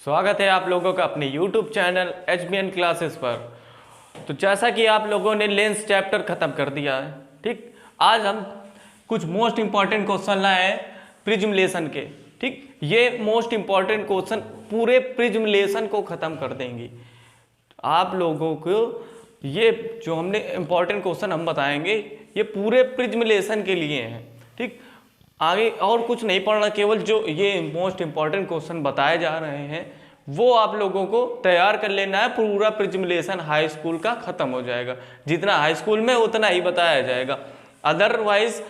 स्वागत है आप लोगों का अपने YouTube चैनल HBN क्लासेस पर। तो जैसा कि आप लोगों ने लेंस चैप्टर ख़त्म कर दिया है, ठीक, आज हम कुछ मोस्ट इम्पॉर्टेंट क्वेश्चन लाए हैं प्रिज्म लेसन के। ठीक, ये मोस्ट इम्पॉर्टेंट क्वेश्चन पूरे प्रिज्म लेसन को ख़त्म कर देंगे। आप लोगों को ये जो हमने इम्पॉर्टेंट क्वेश्चन हम बताएंगे ये पूरे प्रिज्म लेसन के लिए हैं। ठीक, आगे और कुछ नहीं पढ़ना, केवल जो ये मोस्ट इम्पॉर्टेंट क्वेश्चन बताए जा रहे हैं वो आप लोगों को तैयार कर लेना है। पूरा प्रिज्म लेसन हाई स्कूल का ख़त्म हो जाएगा, जितना हाई स्कूल में उतना ही बताया जाएगा। अदरवाइज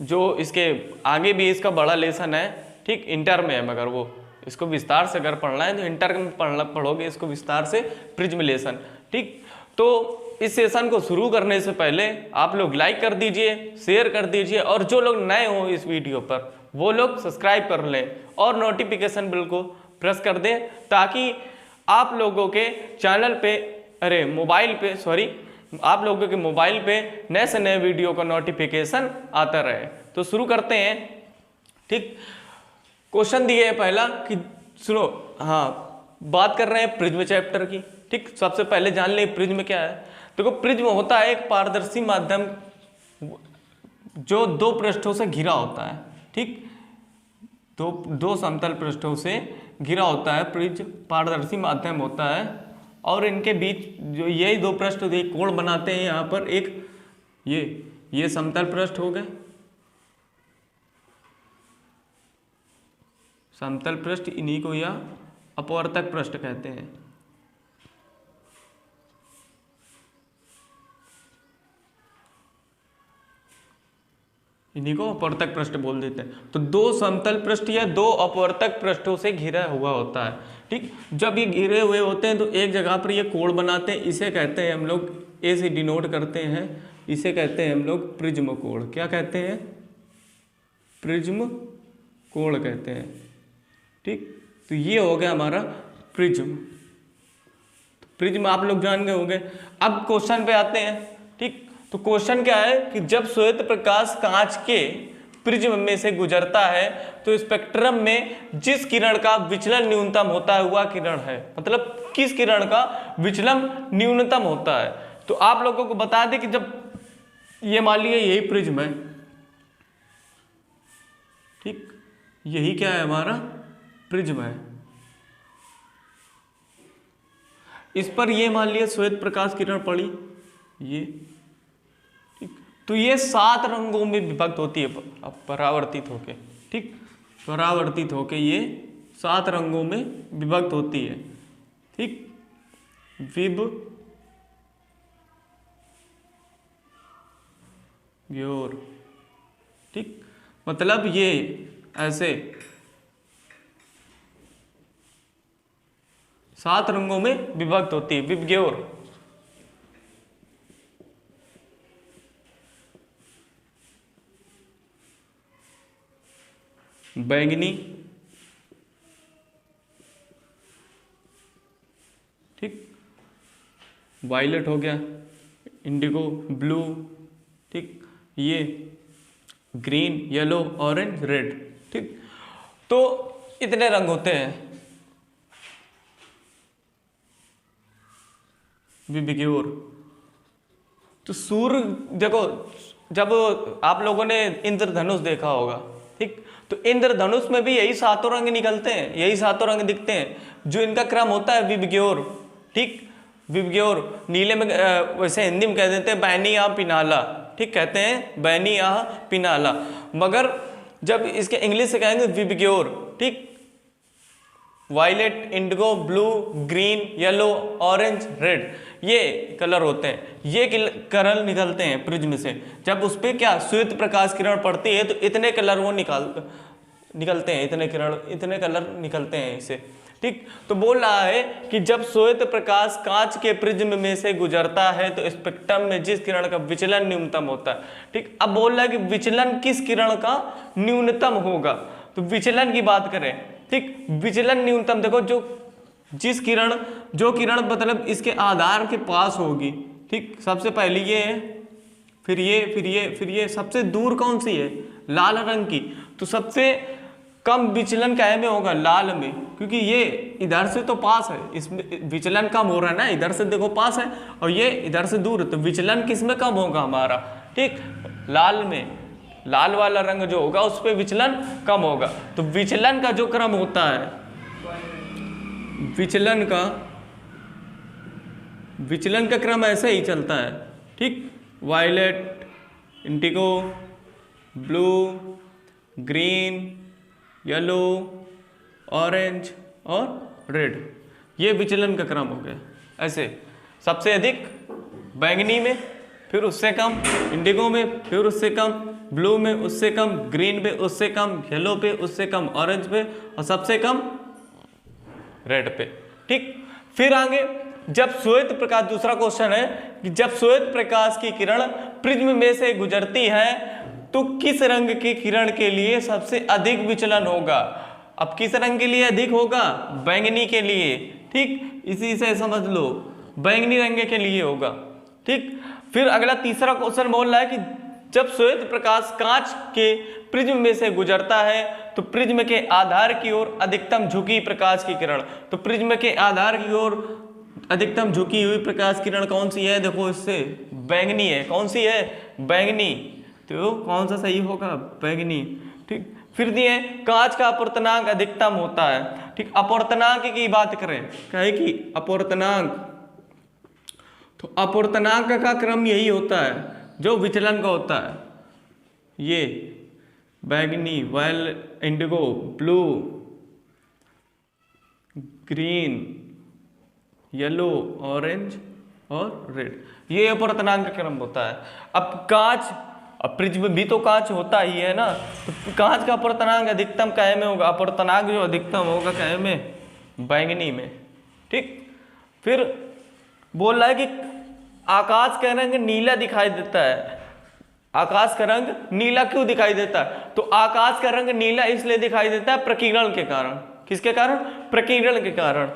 जो इसके आगे भी इसका बड़ा लेसन है, ठीक, इंटर में है, मगर वो इसको विस्तार से अगर पढ़ना है तो इंटर में पढ़ोगे इसको विस्तार से प्रिज्म लेसन। ठीक, तो इस सेशन को शुरू करने से पहले आप लोग लाइक कर दीजिए, शेयर कर दीजिए, और जो लोग नए हो इस वीडियो पर वो लोग सब्सक्राइब कर लें और नोटिफिकेशन बिल को प्रेस कर दें, ताकि आप लोगों के चैनल पे आप लोगों के मोबाइल पे नए से नए वीडियो का नोटिफिकेशन आता रहे। तो शुरू करते हैं। ठीक, क्वेश्चन दिए है पहला कि सुनो, हाँ, बात कर रहे हैं प्रिज्म चैप्टर की। ठीक, सबसे पहले जान ले प्रिज्म क्या है। देखो, प्रिज्म होता है एक पारदर्शी माध्यम जो दो पृष्ठों से घिरा होता है। ठीक, दो समतल पृष्ठों से घिरा होता है, प्रिज्म पारदर्शी माध्यम होता है, और इनके बीच जो यही दो पृष्ठ एक कोण बनाते हैं। यहाँ पर एक ये समतल पृष्ठ हो गए, समतल पृष्ठ, इन्हीं को या अपवर्तक पृष्ठ कहते हैं। इन्हीं को अपवर्तक पृष्ठ बोल देते हैं। तो दो समतल पृष्ठ या दो अपवर्तक पृष्ठों से घिरा हुआ होता है। ठीक, जब ये घिरे हुए होते हैं तो एक जगह पर ये कोण बनाते हैं, इसे कहते हैं हम लोग, ए से डिनोट करते हैं, इसे कहते हैं हम लोग प्रिज्म कोण। क्या कहते हैं? प्रिज्म कोण कहते हैं। ठीक, तो ये हो गया हमारा प्रिज्म। प्रिज्म आप लोग जान गए होंगे। अब क्वेश्चन पे आते हैं। ठीक, तो क्वेश्चन क्या है कि जब श्वेत प्रकाश कांच के प्रिज्म में से गुजरता है तो स्पेक्ट्रम में जिस किरण का विचलन न्यूनतम होता है वह किरण है, मतलब किस किरण का विचलन न्यूनतम होता है। तो आप लोगों को बता दें कि जब ये मान लिया यही प्रिज्म है, ठीक, यही क्या है हमारा प्रिज्म है। इस पर ये मान लिया श्वेत प्रकाश किरण पड़ी, ये, तो ये 7 रंगों में विभक्त होती है परावर्तित होके। ठीक, परावर्तित होके ये 7 रंगों में विभक्त होती है। ठीक, विबग्योर। ठीक, मतलब ये ऐसे 7 रंगों में विभक्त होती है, विबग्योर। बैंगनी, ठीक, वायलेट हो गया, इंडिगो, ब्लू, ठीक, ये ग्रीन, येलो, ऑरेंज, रेड। ठीक, तो इतने रंग होते हैं विबग्योर। तो सूर्य, देखो, जब आप लोगों ने इंद्रधनुष देखा होगा, ठीक, तो इंद्रधनुष में भी यही 7 रंग निकलते हैं, यही 7 रंग दिखते हैं, जो इनका क्रम होता है विबग्योर। ठीक, विबग्योर नीले में वैसे हिंदी में कह देते हैं बैनी या पिनाला। ठीक, कहते हैं बैनी या पिनाला, मगर जब इसके इंग्लिश से कहेंगे विबग्योर। ठीक, violet, indigo, blue, green, yellow, orange, red, ये कलर होते हैं, ये कलर निकलते हैं प्रिज्म से। जब उस पर क्या श्वेत प्रकाश किरण पड़ती है तो इतने कलर वो निकलते हैं, इतने कलर निकलते हैं इसे। ठीक, तो बोल रहा है कि जब श्वेत प्रकाश कांच के प्रिज्म में से गुजरता है तो स्पेक्ट्रम में जिस किरण का विचलन न्यूनतम होता है। ठीक, अब बोल रहा है कि विचलन किस किरण का न्यूनतम होगा, तो विचलन की बात करें। ठीक, विचलन न्यूनतम, देखो, जो किरण मतलब इसके आधार के पास होगी। ठीक, सबसे पहले ये है, फिर ये, फिर ये, फिर ये, सबसे दूर कौन सी है? लाल रंग की। तो सबसे कम विचलन क्या में होगा, लाल में, क्योंकि ये इधर से तो पास है, इसमें विचलन कम हो रहा है ना, इधर से देखो पास है और ये इधर से दूर है, तो विचलन किस में कम होगा हमारा, ठीक, लाल में, लाल वाला रंग जो होगा उस पर विचलन कम होगा। तो विचलन का जो क्रम होता है, विचलन का क्रम ऐसे ही चलता है, ठीक, violet, indigo, blue, green, yellow, orange और रेड, ये विचलन का क्रम हो गया। ऐसे सबसे अधिक बैंगनी में, फिर उससे कम इंडिगो में, फिर उससे कम ब्लू में, उससे कम ग्रीन पे, उससे कम येलो पे, उससे कम ऑरेंज पे और सबसे कम रेड पे, ठीक। फिर आगे जब श्वेत प्रकाश, दूसरा क्वेश्चन है कि जब श्वेत प्रकाश की किरण प्रिज्म में से गुजरती है तो किस रंग की किरण के लिए सबसे अधिक विचलन होगा। अब किस रंग के लिए अधिक होगा, बैंगनी के लिए, ठीक, इसी से समझ लो बैंगनी रंग के लिए होगा, ठीक। फिर अगला तीसरा क्वेश्चन बोल रहा है कि जब श्वेत प्रकाश कांच के प्रिज्म में से गुजरता है तो प्रिज्म के आधार की ओर अधिकतम झुकी प्रकाश की किरण, तो प्रिज्म के आधार की ओर अधिकतम झुकी हुई प्रकाश किरण कौन सी है, देखो इससे बैंगनी है, कौन सी है, बैंगनी, तो कौन सा सही होगा, बैंगनी, ठीक। फिर दिए कांच का अपवर्तनांक अधिकतम होता है, ठीक, अपवर्तनांक की बात करें, कहे कि अपवर्तनांक, तो अपवर्तनांक का क्रम यही होता है जो विचलन का होता है, ये बैंगनी, violet, indigo, blue, green, yellow, orange और रेड, ये अपवर्तनांक का क्रम होता है। अब कांच, अब प्रिज्म भी तो कांच होता ही है ना, तो कांच का अपवर्तनांक अधिकतम काय में होगा, अपवर्तनांक जो अधिकतम होगा काय में, बैंगनी में, ठीक। फिर बोल रहा है कि आकाश का रंग नीला दिखाई देता है, आकाश का रंग नीला क्यों दिखाई देता है, तो आकाश का रंग नीला इसलिए दिखाई देता है प्रकीर्णन के कारण, किसके कारण, प्रकीर्णन के कारण।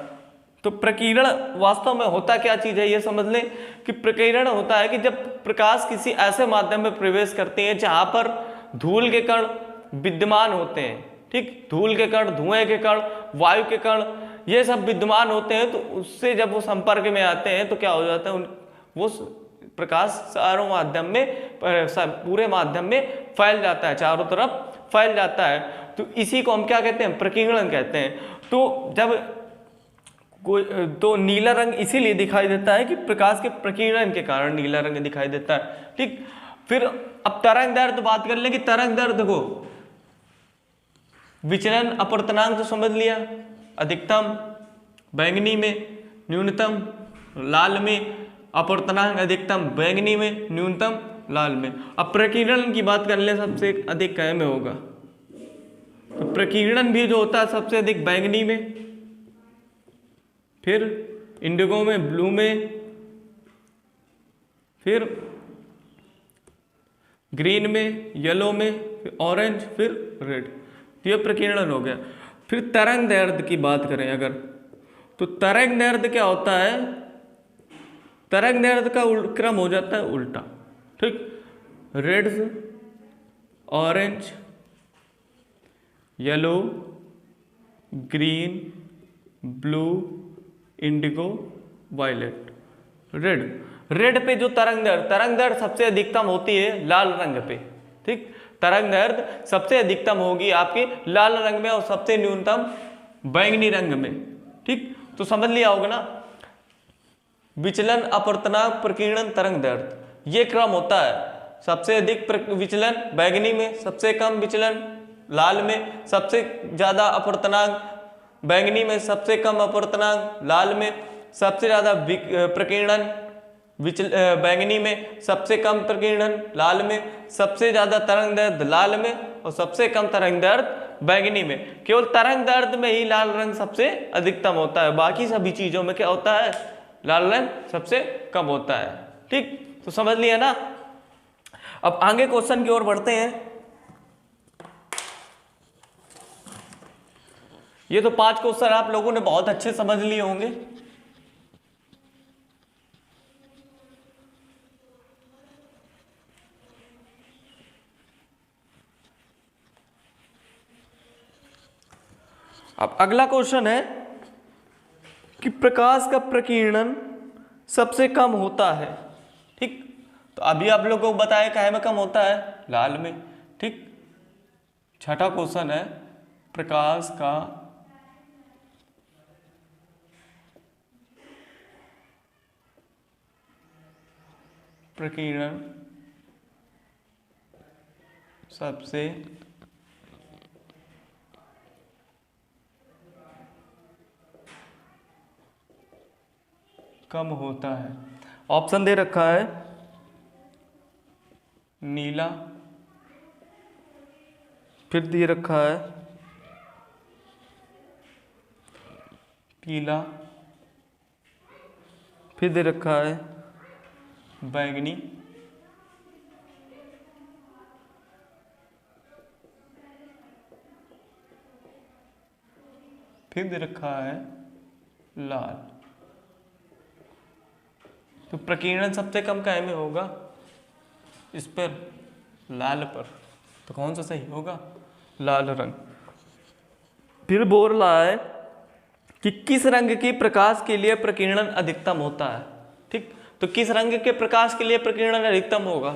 तो प्रकीर्णन वास्तव में होता क्या चीज है, ये समझ लें कि प्रकीर्णन होता है कि जब प्रकाश किसी ऐसे माध्यम में प्रवेश करते हैं जहां पर धूल के कण विद्यमान होते हैं, ठीक, धूल के कण, धुएं के कण, वायु के कण, ये सब विद्यमान होते हैं, तो उससे जब वो संपर्क में आते हैं तो क्या हो जाता है, वो प्रकाश चारों माध्यम में, पूरे माध्यम में फैल जाता है, चारों तरफ फैल जाता है, तो इसी को हम क्या कहते हैं, प्रकीर्णन कहते हैं। तो जब कोई, तो नीला रंग इसीलिए दिखाई देता है कि प्रकाश के प्रकीर्णन के कारण नीला रंग दिखाई देता है, ठीक। फिर अब तरंग दैर्ध्य बात कर ले कि तरंग दैर्ध्य को विचलन अपवर्तनांक तो समझ लिया, अधिकतम बैंगनी में, न्यूनतम लाल में, अपवर्तनांक अधिकतम बैंगनी में, न्यूनतम लाल में। अब प्रकीर्णन की बात कर ले, सबसे अधिक काय में होगा, तो प्रकीर्णन भी जो होता है सबसे अधिक बैंगनी में, फिर इंडिगो में, ब्लू में, फिर ग्रीन में, येलो में, फिर ऑरेंज, फिर रेड, तो ये प्रकीर्णन हो गया। फिर तरंग दैर्ध्य की बात करें अगर, तो तरंग दैर्ध्य क्या होता है, तरंग दैर्ध्य का क्रम हो जाता है उल्टा, ठीक, red, orange, yellow, green, blue, indigo, violet, red. Red पे जो तरंग दैर्ध्य सबसे अधिकतम होती है लाल रंग पे, ठीक, तरंग दैर्ध्य सबसे अधिकतम होगी आपके लाल रंग में और सबसे न्यूनतम बैंगनी रंग में, ठीक। तो समझ लिया होगा ना, विचलन, अपवर्तनांक, प्रकीर्णन, तरंग दैर्ध्य, ये क्रम होता है, सबसे अधिक विचलन बैंगनी में, सबसे कम विचलन लाल में, सबसे ज्यादा अपवर्तनांक बैंगनी में, सबसे कम अपवर्तनांक लाल में, सबसे ज्यादा प्रकीर्णन बैंगनी में, सबसे कम प्रकीर्णन लाल में, सबसे ज्यादा तरंग दैर्ध्य लाल में और सबसे कम तरंग दैर्ध्य बैंगनी में। केवल तरंग दैर्ध्य में ही लाल रंग सबसे अधिकतम होता है, बाकी सभी चीजों में क्या होता है, लाल रंग सबसे कम होता है, ठीक। तो समझ लिया ना। अब आगे क्वेश्चन की ओर बढ़ते हैं। ये तो 5 क्वेश्चन आप लोगों ने बहुत अच्छे समझ लिए होंगे। अब अगला क्वेश्चन है कि प्रकाश का प्रकीर्णन सबसे कम होता है। ठीक, तो अभी आप लोगों को बताया काहे में कम होता है, लाल में। ठीक, छठा क्वेश्चन है प्रकाश का प्रकीर्णन सबसे कम होता है। ऑप्शन दे रखा है नीला, फिर दे रखा है पीला, फिर दे रखा है बैंगनी, फिर दे रखा है लाल। तो प्रकीर्णन सबसे कम काहे में होगा, इस पर, लाल पर। तो कौन सा सही होगा, लाल रंग। फिर बोल रहा है कि किस रंग के प्रकाश के लिए प्रकीर्णन अधिकतम होता है। ठीक, तो किस रंग के प्रकाश के लिए प्रकीर्णन अधिकतम होगा,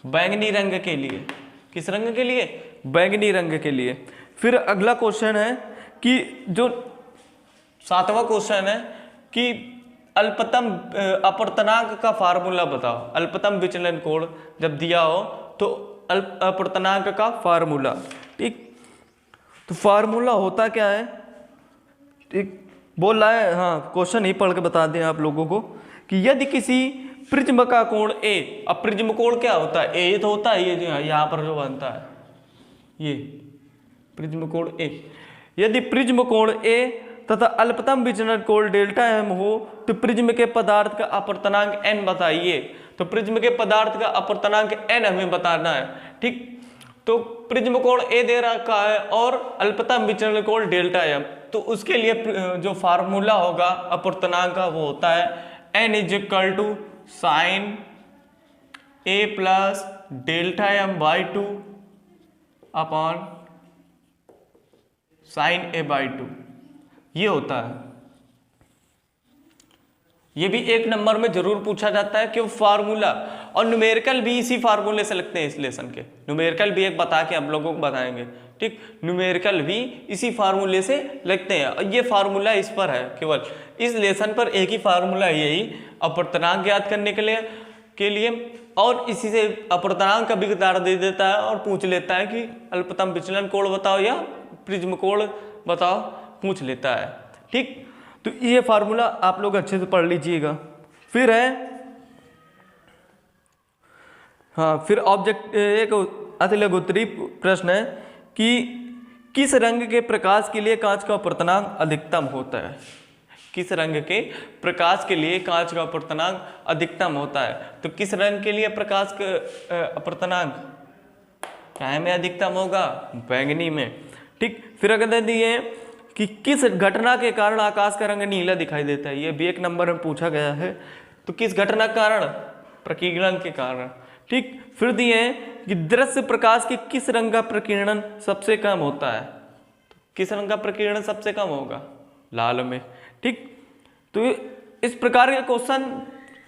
बैंगनी रंग के लिए। किस रंग के लिए, बैंगनी रंग के लिए। फिर अगला क्वेश्चन है कि जो 7वां क्वेश्चन है कि अल्पतम अपवर्तनांक का फार्मूला बताओ। अल्पतम विचलन कोण जब दिया हो तो अपवर्तनांक का फार्मूला। ठीक, तो फार्मूला होता क्या है, ठीक बोल रहा है। हाँ, क्वेश्चन ही पढ़ के बता दें आप लोगों को कि यदि किसी प्रिज्म का कोण ए, अब प्रिज्म कोण क्या होता है, ए तो होता है, ये जो यहाँ पर जो बनता है ये प्रिज्म कोण ए। यदि प्रिज्म कोण ए तथा अल्पतम विचलन कोण डेल्टा एम हो तो प्रिज्म के पदार्थ का अपवर्तनांक n बताइए। तो प्रिज्म के पदार्थ का अपवर्तनांक n हमें बताना है। ठीक, तो प्रिज्म कोण a दे रखा है और अल्पतम विचलन कोण डेल्टा एम, तो उसके लिए जो फार्मूला होगा अपवर्तनांक का वो होता है n = sin a plus delta M by 2 upon sin a by 2, ये होता है। ये भी एक नंबर में जरूर पूछा जाता है कि वो फार्मूला, और न्यूमेरिकल भी इसी फार्मूले से लगते हैं इस लेसन के। न्यूमेरिकल भी एक बता के हम लोगों को बताएंगे। ठीक, न्यूमेरिकल भी इसी फार्मूले से लगते हैं और ये फार्मूला इस पर है, केवल इस लेसन पर एक ही फार्मूला है, यही अपवर्तनांक ज्ञात करने के लिए और इसी से अपवर्तनांक का विकदार दे देता है और पूछ लेता है कि अल्पतम विचलन कोण बताओ या प्रिज्म कोण बताओ, पूछ लेता है। ठीक, तो ये फार्मूला आप लोग अच्छे से पढ़ लीजिएगा। फिर है हाँ, फिर ऑब्जेक्ट एक अतिलघुत्तरी प्रश्न है कि किस रंग के प्रकाश के लिए कांच का अपवर्तनांक अधिकतम होता है। किस रंग के प्रकाश के लिए कांच का अपवर्तनांक अधिकतम होता है। तो किस रंग के लिए प्रकाश का अपवर्तनांक क्या में अधिकतम होगा, बैंगनी में। ठीक, फिर अगर दिए कि किस घटना के कारण आकाश का रंग नीला दिखाई देता है, ये भी एक नंबर में पूछा गया है। तो किस घटना के कारण, प्रकीर्णन के कारण। ठीक, फिर दिए कि दृश्य प्रकाश के किस रंग का प्रकीर्णन सबसे कम होता है। तो किस रंग का प्रकीर्णन सबसे कम होगा, लाल में। ठीक, तो इस प्रकार के क्वेश्चन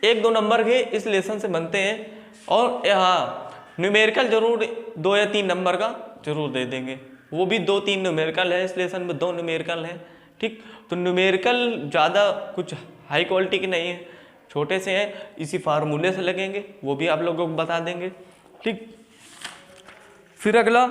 1-2 नंबर के इस लेसन से बनते हैं और यहाँ न्यूमेरिकल जरूर 2 या 3 नंबर का जरूर दे देंगे। वो भी 2-3 न्यूमेरिकल है इस लेसन में, 2 न्यूमेरिकल है। ठीक, तो न्यूमेरिकल ज़्यादा कुछ हाई क्वालिटी की नहीं है, छोटे से हैं, इसी फार्मूले से लगेंगे, वो भी आप लोगों को बता देंगे। ठीक, फिर अगला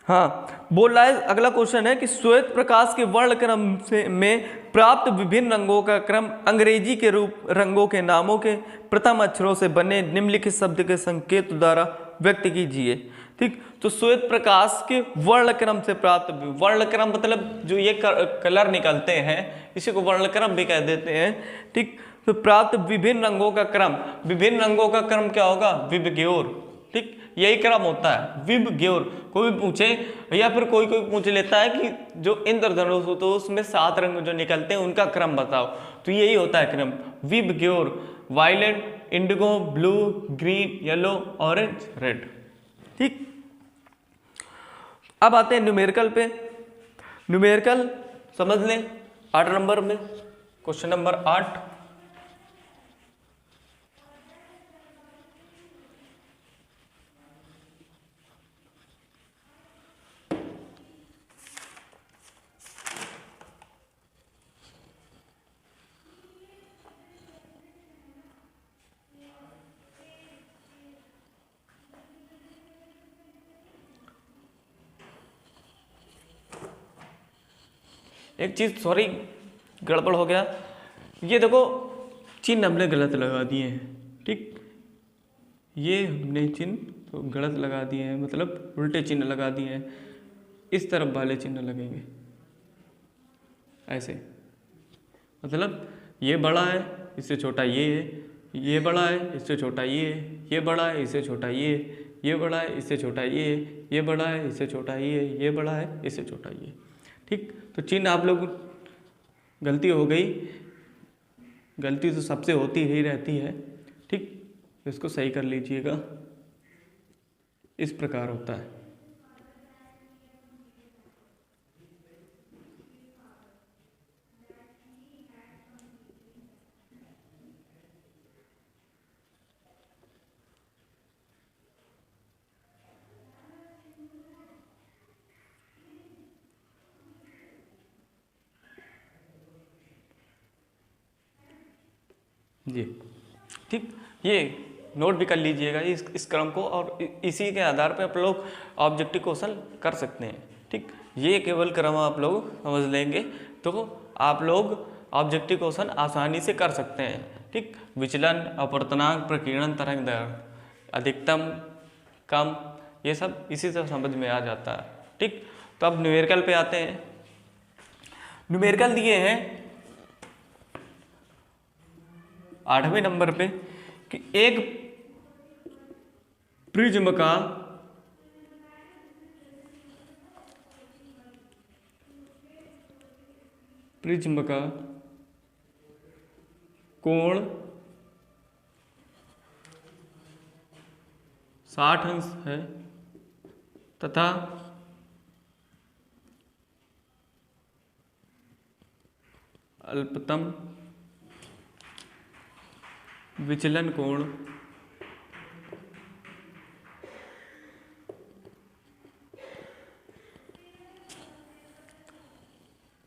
हाँ बोल रहा है, अगला क्वेश्चन है कि श्वेत प्रकाश के वर्ण क्रम से में प्राप्त विभिन्न रंगों का क्रम अंग्रेजी के रूप रंगों के नामों के प्रथम अक्षरों से बने निम्नलिखित शब्द के संकेत द्वारा व्यक्त कीजिए। ठीक, तो श्वेत प्रकाश के वर्ण क्रम से प्राप्त, वर्ण क्रम मतलब जो ये कलर निकलते हैं इसी को वर्ण क्रम भी कह देते हैं। ठीक, तो प्राप्त विभिन्न रंगों का क्रम, विभिन्न रंगों का क्रम क्या होगा, विबग्योर। ठीक, यही क्रम होता है विबग्योर। कोई भी पूछे या फिर कोई पूछ लेता है कि जो इंद्रधनुष हो तो उसमें 7 रंग जो निकलते हैं उनका क्रम बताओ, तो यही होता है क्रम VIBGYOR. Violet, indigo, blue, green, yellow, orange, red. ठीक, अब आते हैं न्यूमेरिकल पे। न्यूमेरिकल समझ लें 8 नंबर में, क्वेश्चन नंबर 8। एक चीज सॉरी गड़बड़ हो गया, ये देखो चिन्ह हमने गलत लगा दिए हैं, ठीक, ये हमने चिन्ह तो गलत लगा दिए हैं, मतलब उल्टे चिन्ह लगा दिए हैं, इस तरफ वाले चिन्ह लगेंगे ऐसे, मतलब ये बड़ा है इससे छोटा ये है, ये बड़ा है इससे छोटा ये बड़ा है इससे छोटा ये बड़ा है इससे छोटा ये बड़ा है इससे छोटा ये बड़ा है इससे छोटा ये, ठीक। तो चिन्ह आप लोग गलती हो गई, गलती तो सबसे होती ही रहती है, ठीक, इसको सही कर लीजिएगा, इस प्रकार होता है। जी ठीक, ये नोट भी कर लीजिएगा इस क्रम को, और इसी के आधार पे आप लोग ऑब्जेक्टिव क्वेश्चन कर सकते हैं, ठीक। ये केवल क्रम आप लोग समझ लेंगे तो आप लोग ऑब्जेक्टिव क्वेश्चन आसानी से कर सकते हैं, ठीक। विचलन, अपवर्तनांक, प्रकीर्णन, तरंग दैर्घ्य, अधिकतम, कम, ये सब इसी से समझ में आ जाता है, ठीक। तो अब न्यूमेरिकल पे आते हैं। न्यूमेरिकल दिए हैं 8वें नंबर पे कि एक प्रिज्म का कोण 60 अंश है तथा अल्पतम विचलन कोण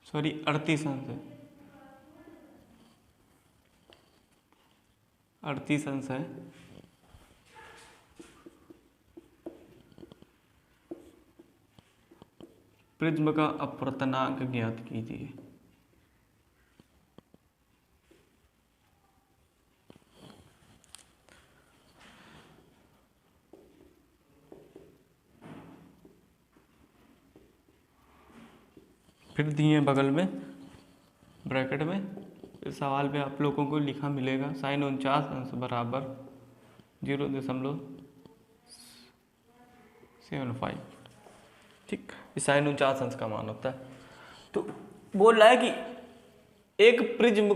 38 अंश है, 38 अंश है। प्रिज्म का अपवर्तनांक ज्ञात कीजिए। फिर दिए बगल में ब्रैकेट में इस सवाल पे आप लोगों को लिखा मिलेगा sin 49 अंश बराबर 0.75, ठीक। इस sin 49 अंश का मान होता है। तो बोल रहा है कि एक प्रिज्म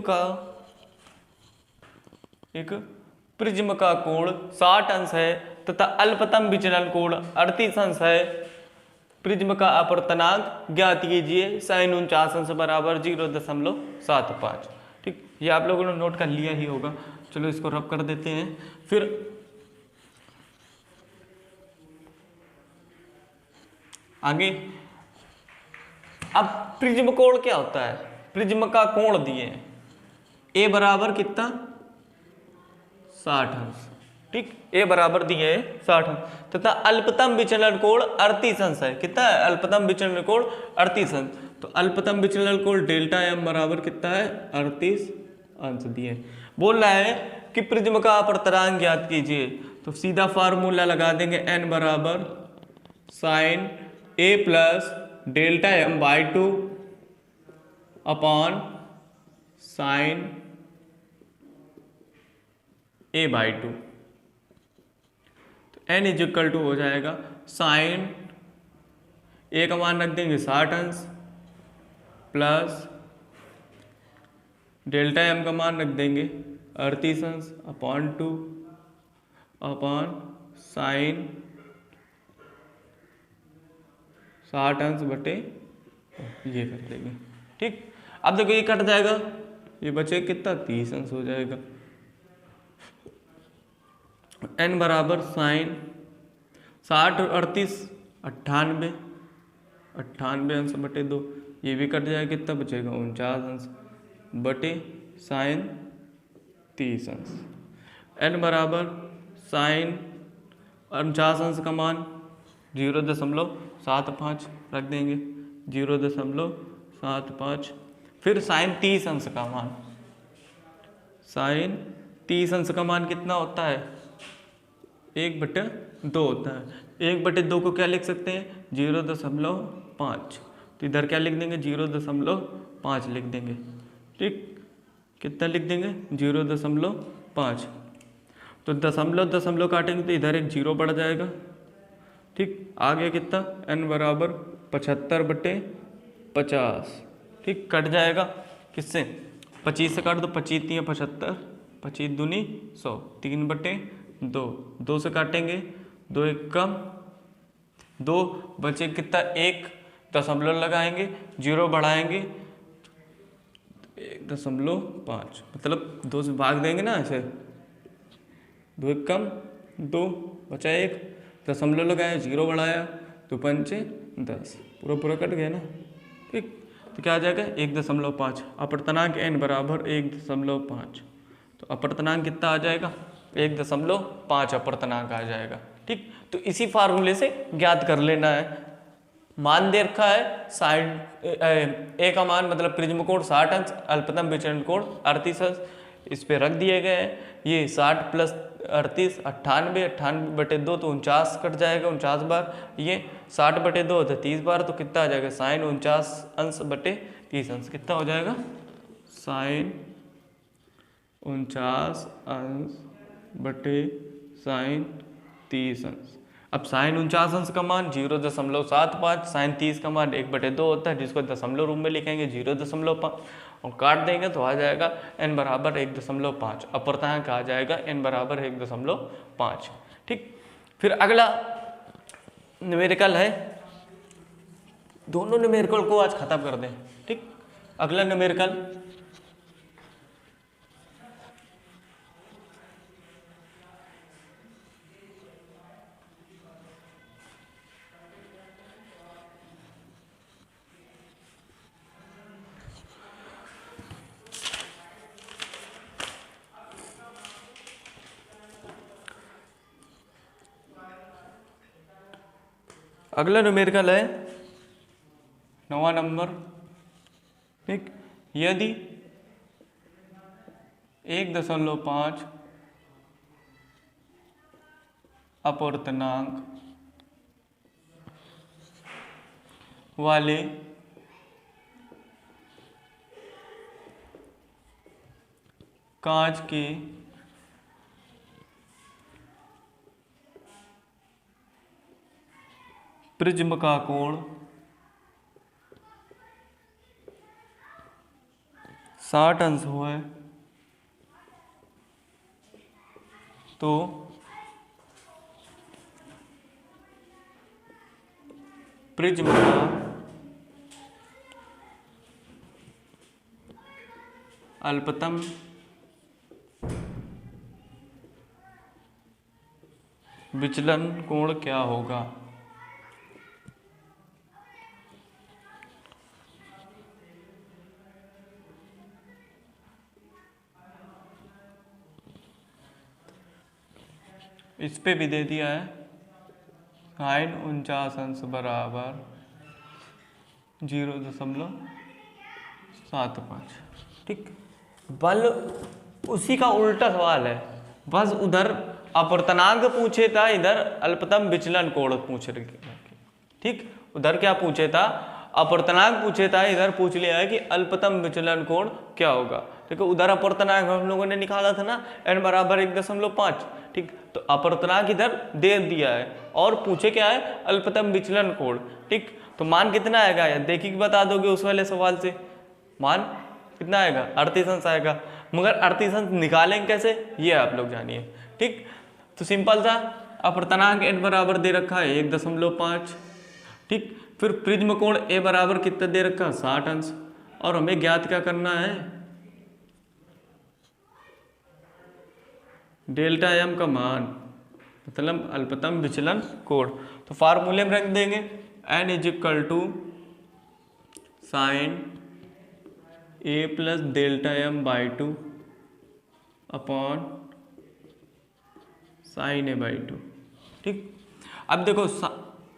का कोण 60 अंश है तथा अल्पतम विचलन कोण 38 अंश है। प्रिज्म का अपवर्तनांक ज्ञात कीजिए, sin 49 अंश बराबर 0.75, ठीक। ये आप लोगों ने नोट कर लिया ही होगा, चलो इसको रब कर देते हैं। फिर आगे, अब प्रिज्म कोण क्या होता है? प्रिज्म का कोण दिए हैं a बराबर कितना 60 अंश, ठीक। ए बराबर दिए है 60 अंश तथा अल्पतम विचलन कोण 38 अंश है। कितना है अल्पतम विचलन कोण? 38 अंश। तो अल्पतम विचलन कोण डेल्टा एम बराबर कितना है 38 अंश दिए। बोल रहा है कि प्रिज्म का अपवर्तनांक ज्ञात कीजिए, तो सीधा फार्मूला लगा देंगे n बराबर sine a plus delta M by 2 upon sine a by 2। n is equal to हो जाएगा साइन a का मान रख देंगे 60 अंश प्लस डेल्टा m का मान रख देंगे 38 अंश अपॉन 2 अपॉन साइन 60 अंश बटे ये कर लेंगे। ठीक, अब देखो ये कट जाएगा, ये बचे कितना 30 अंश हो जाएगा। n बराबर साइन 60 और 38 98 अंश बटे 2, ये भी कट जाएगा, कितना बचेगा 49 अंश बटे साइन 30 अंश। n बराबर साइन 49 अंश का मान 0.75 रख देंगे, 0.75। फिर साइन 30 अंश का मान, साइन 30 अंश का मान कितना होता है 1/2 होता है। 1/2 को क्या लिख सकते हैं 0.5, तो इधर क्या लिख देंगे 0.5 लिख देंगे। ठीक, कितना लिख देंगे 0.5। तो दशमलव काटेंगे तो इधर एक 0 बढ़ जाएगा। ठीक, आगे कितना n बराबर 75/50। ठीक, कट जाएगा किससे 25 से काट दो, 25 × 75, 25 दूनी 100, 3/2, 2 से काटेंगे 2 1 कम 2 बचे कितना 1 दशमलव लगाएंगे 0 बढ़ाएंगे 1.5, मतलब 2 से भाग देंगे ना ऐसे, 2 1 कम 2 बचा 1 दशमलव लगाया 0 बढ़ाया तो 5 10, पूरा कट गया ना। ठीक, तो क्या आ जाएगा 1.5। अपवर्तनांक n बराबर 1.5, तो अपवर्तनांक कितना आ जाएगा 1.5 अपवर्तनांक आ जाएगा। ठीक, तो इसी फार्मूले से ज्ञात कर लेना है। मान दे रखा है साइड ए का मान मतलब प्रिज्म कोण 60 अंश, अल्पतम विचलन कोण 38 अंश, इस पे रख दिए गए हैं। ये 60 + 38 98, 98/2 तो 49 कट जाएगा 49 बार, ये 60/2 होता है 30 बार, तो कितना आ जाएगा साइन 49 अंश बटे 30 अंश, कितना हो जाएगा साइन 49 अंश बटे साइन 30 अंश। अब साइन 49 अंश का मान 0.75, साइन 30 का मान 1/2 होता है, जिसको दशमलव रूप में लिखेंगे 0.5 और काट देंगे तो आ जाएगा n बराबर 1.5। अपवर्तनांक आ जाएगा n बराबर 1.5। ठीक, फिर अगला न्यूमेरिकल है, दोनों न्यूमेरिकल को आज खत्म कर दें। ठीक, अगला न्यूमेरिकल है 9वां नंबर। ठीक, यदि 1.5 अपवर्तनांक वाले कांच के प्रिज्म का कोण 60 अंश हुआ है तो प्रिज्म का अल्पतम विचलन कोण क्या होगा। इस पे भी दे दिया है साइन 49 अंश बराबर 0.75। ठीक, बल उसी का उल्टा सवाल है, बस उधर अपवर्तनांक पूछे था, इधर अल्पतम विचलन कोण पूछ रहे। ठीक, उधर क्या पूछे था अपवर्तनांक पूछे था, इधर पूछ लिया है कि अल्पतम विचलन कोण क्या होगा। देखो उधर अपवर्तनांक हम लोगों ने निकाला था ना n बराबर 1.5। ठीक, तो अपवर्तनांक इधर दे दिया है और पूछे क्या है अल्पतम विचलन कोण। ठीक, तो मान कितना आएगा यार देखिए कि बता दोगे उस वाले सवाल से, मान कितना आएगा 38 अंश आएगा, मगर 38 अंश निकालेंगे कैसे ये आप लोग जानिए। ठीक, तो सिंपल था अपवर्तनांक n बराबर दे रखा है 1.5। ठीक, फिर प्रिज्म कोण ए बराबर कितना दे रखा, 60 अंश, और हमें ज्ञात क्या करना है, डेल्टा एम का मान, मतलब अल्पतम विचलन कोण। तो फार्मूले में रख देंगे n is equal to sine a plus delta M by 2 upon sine a by 2। ठीक, अब देखो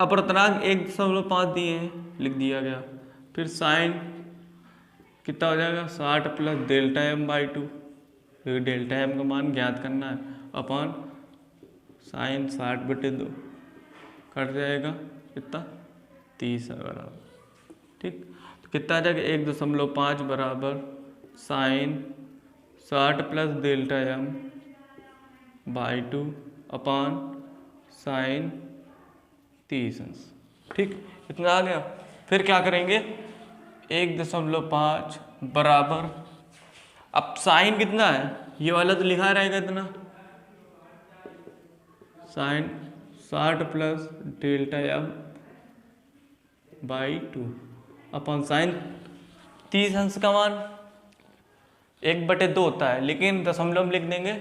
अपवर्तनांक 1.5 दिए हैं, लिख दिया गया। फिर साइन कितना हो जाएगा, 60 प्लस डेल्टा एम बाई 2, क्योंकि डेल्टा एम का मान ज्ञात करना है, अपॉन साइन 60/2 कट जाएगा कितना, 30 बराबर। ठीक, तो कितना आ जाएगा, 1.5 बराबर sine 60 plus delta M by 2 upon sine 30 अंश। ठीक, इतना आ गया। फिर क्या करेंगे, 1.5 बराबर, अब साइन कितना है, ये वाला तो लिखा रहेगा इतना, sine 60 plus delta M by 2 upon sine 30 अंश का मान 1/2 होता है, लेकिन दशमलव में लिख देंगे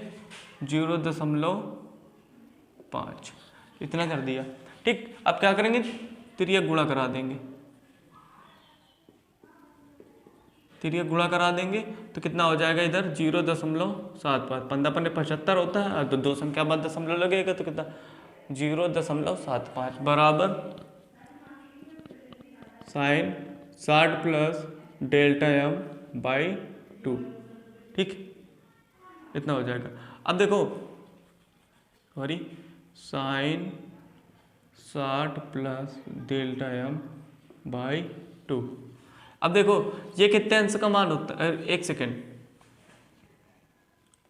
0.5, इतना कर दिया। ठीक, अब क्या करेंगे, तिर्यक गुणा करा देंगे, तिर्यक गुणा करा देंगे तो कितना हो जाएगा, इधर 0.75, 15×75 होता है, तो 2 संख्या बाद दशमलव लगेगा तो कितना, 0.75 बराबर sine 60 plus delta M by 2। ठीक, इतना हो जाएगा। अब देखो sorry, sine 60 plus delta M by 2। अब देखो ये कितने अंश का मान होता है, एक सेकेंड,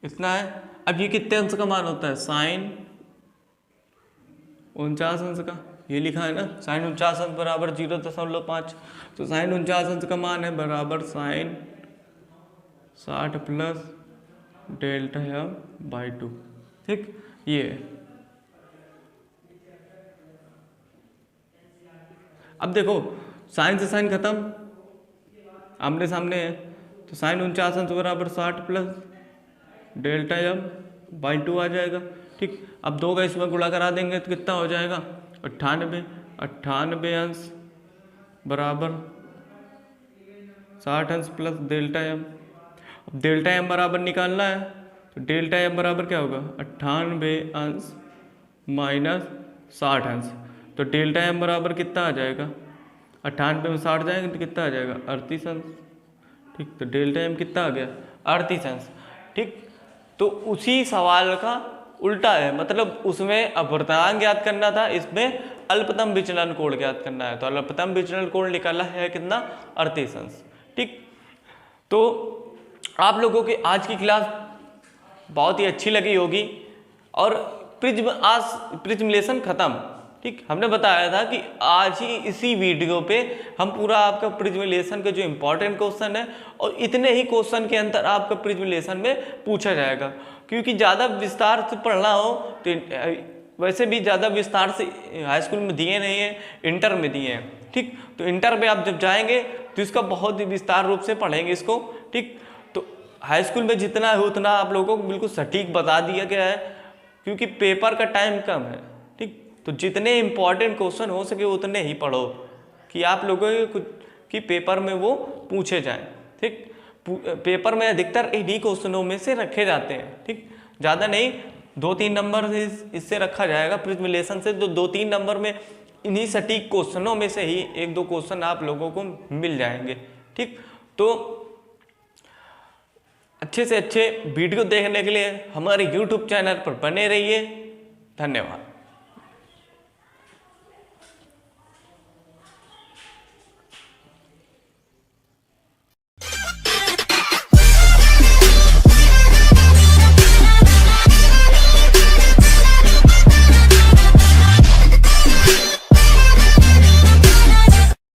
इतना है। अब ये कितने अंश का मान होता है, साइन 49 अंश का, ये लिखा है ना, साइन 49 अंश बराबर 0.5, तो साइन 49 अंश का मान है बराबर sine 60 plus delta M by 2। ठीक, ये अब देखो साइन से साइन खत्म, आमने सामने है, तो साइन 49 अंश बराबर 60 प्लस डेल्टा एम बाई 2 आ जाएगा। ठीक, अब 2 का इसमें गुणा करा देंगे तो कितना हो जाएगा, 98 अंश बराबर 60 अंश प्लस डेल्टा एम। अब डेल्टा एम बराबर निकालना है, तो डेल्टा एम बराबर क्या होगा, 98 अंश माइनस 60 अंश, तो डेल्टा एम बराबर कितना आ जाएगा, 98 में 60 जाएंगे तो कितना आ जाएगा, 38 अंश। ठीक, तो डेल्टा एम कितना आ गया, 38 अंश। ठीक, तो उसी सवाल का उल्टा है, मतलब उसमें अपवर्तनांक ज्ञात करना था, इसमें अल्पतम विचलन कोण ज्ञात करना है, तो अल्पतम विचलन कोण निकाला है कितना, 38 अंश। ठीक, तो आप लोगों की आज की क्लास बहुत ही अच्छी लगी होगी, और प्रिज्मलेशन खत्म। ठीक, हमने बताया था कि आज ही इसी वीडियो पे हम पूरा आपका प्रिज्मलेशन का जो इम्पोर्टेंट क्वेश्चन है, और इतने ही क्वेश्चन के अंदर आपका प्रिज्मलेशन में पूछा जाएगा, क्योंकि ज़्यादा विस्तार से पढ़ना हो तो वैसे भी ज़्यादा विस्तार से हाई स्कूल में दिए नहीं है, इंटर में दिए हैं। ठीक, तो इंटर में आप जब जाएंगे तो इसका बहुत ही विस्तार रूप से पढ़ेंगे इसको। ठीक, तो हाई स्कूल में जितना है उतना आप लोगों को बिल्कुल सटीक बता दिया गया है, क्योंकि पेपर का टाइम कम है। ठीक, तो जितने इम्पोर्टेंट क्वेश्चन हो सके उतने ही पढ़ो, कि आप लोगों की पेपर में वो पूछे जाएं। ठीक, पेपर में अधिकतर इन्हीं क्वेश्चनों में से रखे जाते हैं। ठीक, ज़्यादा नहीं, 2-3 नंबर इससे रखा जाएगा प्रिज्मलेशन से, तो 2-3 नंबर में इन्हीं सटीक क्वेश्चनों में से ही 1-2 क्वेश्चन आप लोगों को मिल जाएंगे। ठीक, तो अच्छे से अच्छे वीडियो देखने के लिए हमारे YouTube चैनल पर बने रहिए। धन्यवाद।